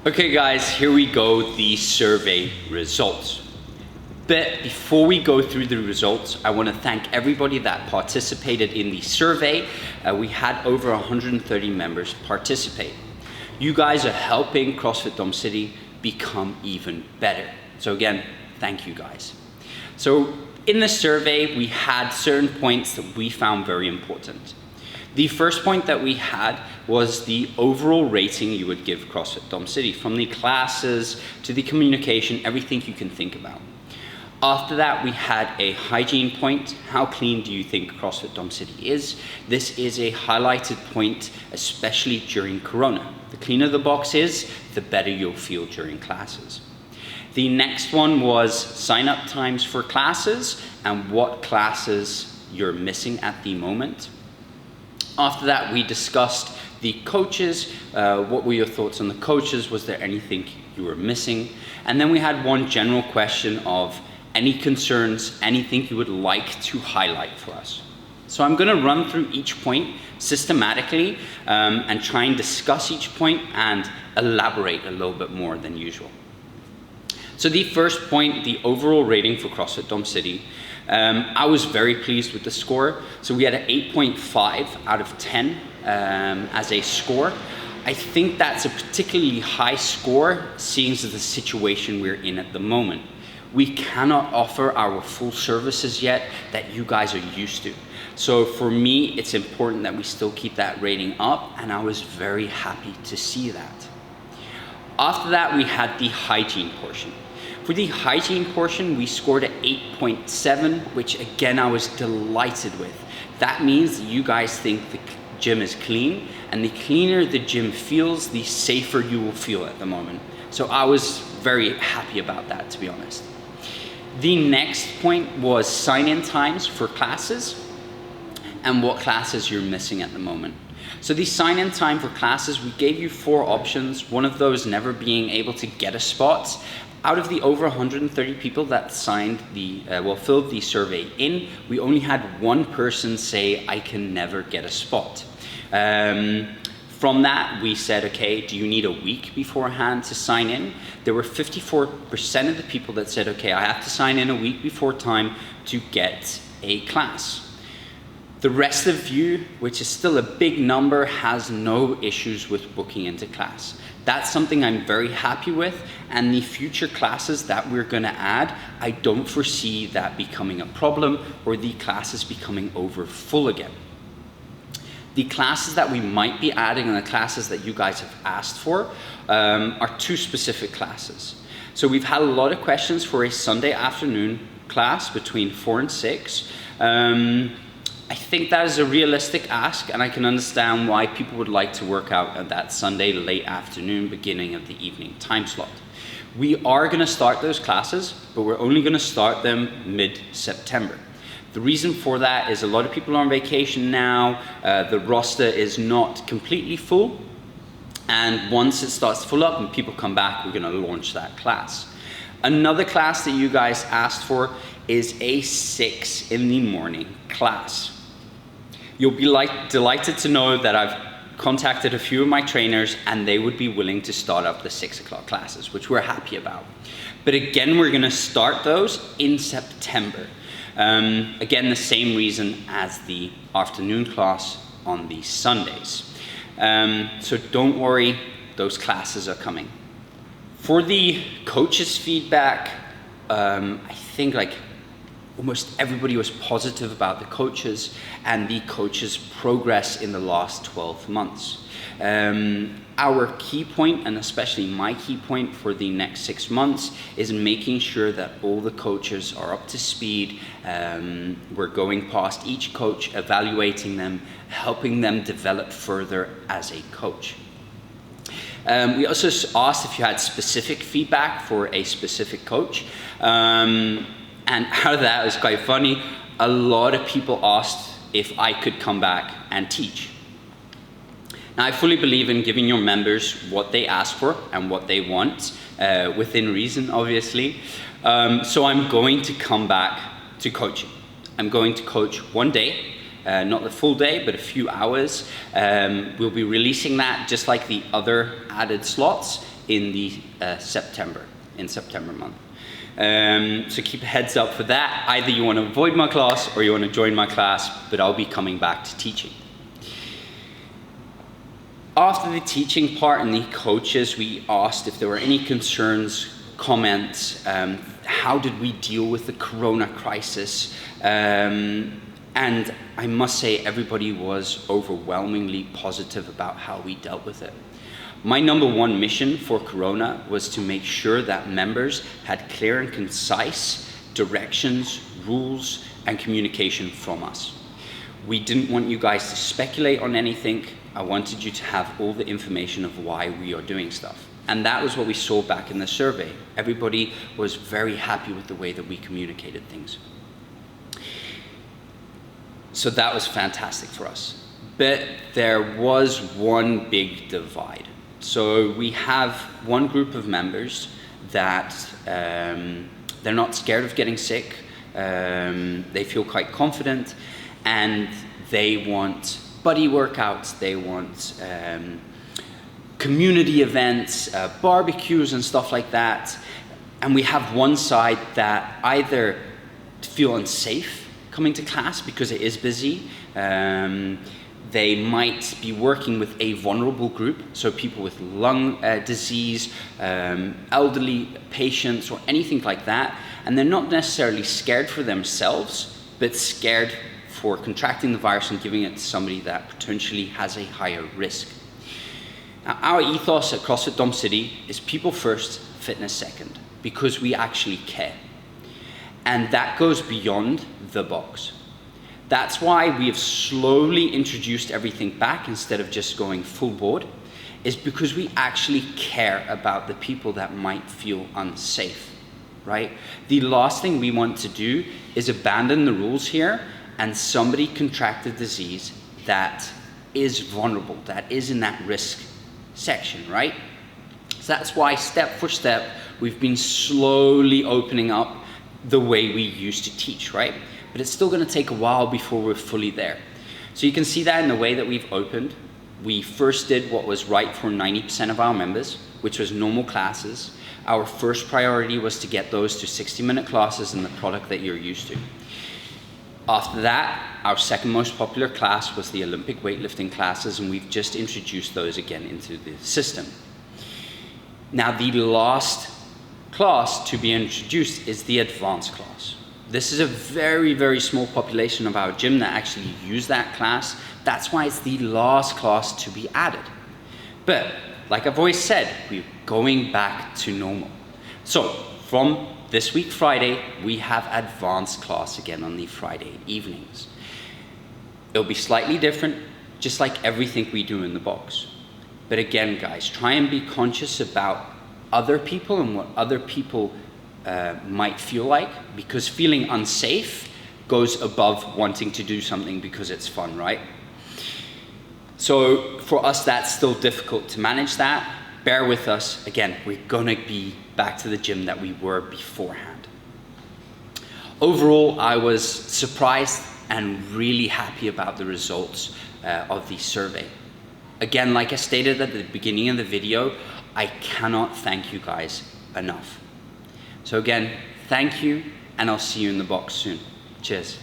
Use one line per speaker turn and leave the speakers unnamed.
Okay guys, here we go, the survey results. But before we go through the results, I want to thank everybody that participated in the survey. We had over 130 members participate. You guys are helping CrossFit Dom City become even better. So again, thank you guys. So in the survey, we had certain points that we found very important. The first point that we had was the overall rating you would give CrossFit Dom City, from the classes to the communication, everything you can think about. After that, we had a hygiene point. How clean do you think CrossFit Dom City is? This is a highlighted point, especially during Corona. The cleaner the box is, the better you'll feel during classes. The next one was sign-up times for classes and what classes you're missing at the moment. After that, we discussed the coaches. What were your thoughts on the coaches? Was there anything you were missing? And then we had one general question of any concerns, anything you would like to highlight for us. So I'm going to run through each point systematically and try and discuss each point and elaborate a little bit more than usual. So the first point, the overall rating for CrossFit Dom City, I was very pleased with the score. So we had an 8.5 out of 10 as a score. I think that's a particularly high score, seeing as the situation we're in at the moment. We cannot offer our full services yet that you guys are used to. So for me, it's important that we still keep that rating up, and I was very happy to see that. After that, we had the hygiene portion. For the hygiene portion, we scored an 8.7, which again, I was delighted with. That means you guys think the gym is clean, and the cleaner the gym feels, the safer you will feel at the moment. So I was very happy about that, to be honest. The next point was sign-in times for classes and what classes you're missing at the moment. So the sign-in time for classes, we gave you 4 options, one of those never being able to get a spot. Out of the over 130 people that signed filled the survey in, we only had one person say, I can never get a spot. From that, we said, okay, do you need a week beforehand to sign in? There were 54% of the people that said, okay, I have to sign in a week before time to get a class. The rest of you, which is still a big number, has no issues with booking into class. That's something I'm very happy with, and the future classes that we're gonna add, I don't foresee that becoming a problem or the classes becoming over full again. The classes that we might be adding and the classes that you guys have asked for are 2 specific classes. So we've had a lot of questions for a Sunday afternoon class between 4 and 6. I think that is a realistic ask, and I can understand why people would like to work out at that Sunday late afternoon, beginning of the evening time slot. We are gonna start those classes, but we're only gonna start them mid-September. The reason for that is a lot of people are on vacation now, the roster is not completely full, and once it starts to fill up and people come back, we're gonna launch that class. Another class that you guys asked for is a 6 in the morning class. You'll be delighted to know that I've contacted a few of my trainers and they would be willing to start up the 6 o'clock classes, which we're happy about. But again, we're gonna start those in September. Again, the same reason as the afternoon class on the Sundays. So don't worry, those classes are coming. For the coaches' feedback, I think almost everybody was positive about the coaches and the coaches' progress in the last 12 months. Our key point, and especially my key point for the next 6 months, is making sure that all the coaches are up to speed. We're going past each coach, evaluating them, helping them develop further as a coach. We also asked if you had specific feedback for a specific coach. And out of that, it was quite funny. A lot of people asked if I could come back and teach. Now, I fully believe in giving your members what they ask for and what they want, within reason, obviously. So I'm going to come back to coaching. I'm going to coach one day, not the full day, but a few hours. We'll be releasing that just like the other added slots in the September month. So keep a heads up for that. Either you want to avoid my class or you want to join my class, but I'll be coming back to teaching. After the teaching part and the coaches, we asked if there were any concerns, comments, how did we deal with the Corona crisis? And I must say everybody was overwhelmingly positive about how we dealt with it. My number one mission for Corona was to make sure that members had clear and concise directions, rules, and communication from us. We didn't want you guys to speculate on anything. I wanted you to have all the information of why we are doing stuff. And that was what we saw back in the survey. Everybody was very happy with the way that we communicated things. So that was fantastic for us. But there was one big divide. So we have one group of members that they're not scared of getting sick. They feel quite confident, and they want buddy workouts. They want community events, barbecues and stuff like that. And we have one side that either feel unsafe coming to class because it is busy. They might be working with a vulnerable group, so people with lung disease, elderly patients, or anything like that. And they're not necessarily scared for themselves, but scared for contracting the virus and giving it to somebody that potentially has a higher risk. Now, our ethos at CrossFit Dom City is people first, fitness second, because we actually care. And that goes beyond the box. That's why we have slowly introduced everything back instead of just going full board, is because we actually care about the people that might feel unsafe, right? The last thing we want to do is abandon the rules here and somebody contract a disease that is vulnerable, that is in that risk section, right? So that's why step for step, we've been slowly opening up the way we used to teach, right? But it's still gonna take a while before we're fully there. So you can see that in the way that we've opened. We first did what was right for 90% of our members, which was normal classes. Our first priority was to get those to 60-minute classes and the product that you're used to. After that, our second most popular class was the Olympic weightlifting classes, and we've just introduced those again into the system. Now, the last class to be introduced is the advanced class. This is a very, very small population of our gym that actually use that class. That's why it's the last class to be added. But like I've always said, we're going back to normal. So from this week, Friday, we have advanced class again on the Friday evenings. It'll be slightly different, just like everything we do in the box. But again, guys, try and be conscious about other people and what other people might feel like, because feeling unsafe goes above wanting to do something because it's fun, right? So for us, that's still difficult to manage that. Bear with us. Again, we're gonna be back to the gym that we were beforehand. Overall, I was surprised and really happy about the results of the survey. Again, like I stated at the beginning of the video, I cannot thank you guys enough. So again, thank you, and I'll see you in the box soon. Cheers.